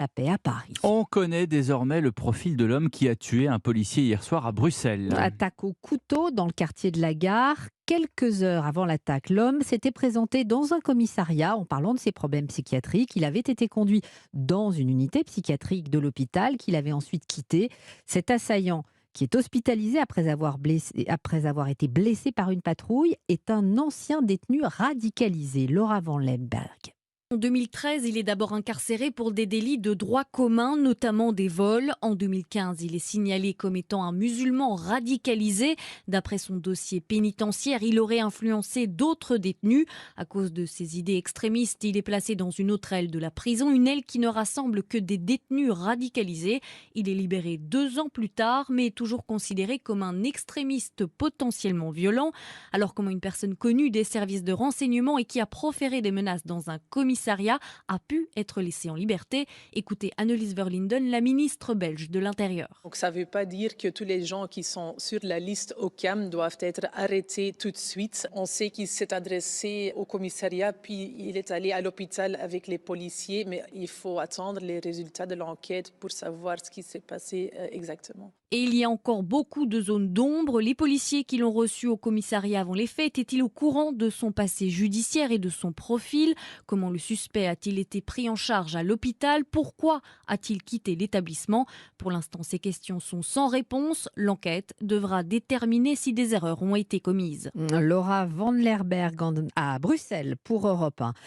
la paix à Paris. On connaît désormais le profil de l'homme qui a tué un policier hier soir à Bruxelles. Attaque au couteau dans le quartier de la Gare. Quelques heures avant l'attaque, l'homme s'était présenté dans un commissariat en parlant de ses problèmes psychiatriques. Il avait été conduit dans une unité psychiatrique de l'hôpital qu'il avait ensuite quitté. Cet assaillant, qui est hospitalisé après avoir été blessé par une patrouille, est un ancien détenu radicalisé. Laura Van Lemberg. En 2013, il est d'abord incarcéré pour des délits de droit commun, notamment des vols. En 2015, il est signalé comme étant un musulman radicalisé. D'après son dossier pénitentiaire, il aurait influencé d'autres détenus. À cause de ses idées extrémistes, il est placé dans une autre aile de la prison, une aile qui ne rassemble que des détenus radicalisés. Il est libéré 2 ans plus tard, mais est toujours considéré comme un extrémiste potentiellement violent. Alors comment une personne connue des services de renseignement et qui a proféré des menaces dans un commissariat a pu être laissé en liberté. Écoutez Annelies Verlinden, la ministre belge de l'Intérieur. Donc ça ne veut pas dire que tous les gens qui sont sur la liste OCAM doivent être arrêtés tout de suite. On sait qu'il s'est adressé au commissariat, puis il est allé à l'hôpital avec les policiers, mais il faut attendre les résultats de l'enquête pour savoir ce qui s'est passé exactement. Et il y a encore beaucoup de zones d'ombre. Les policiers qui l'ont reçu au commissariat avant les faits étaient-ils au courant de son passé judiciaire et de son profil? Comment le suspect a-t-il été pris en charge à l'hôpital? Pourquoi a-t-il quitté l'établissement? Pour l'instant, ces questions sont sans réponse. L'enquête devra déterminer si des erreurs ont été commises. Laura Van Lerberg à Bruxelles pour Europe 1.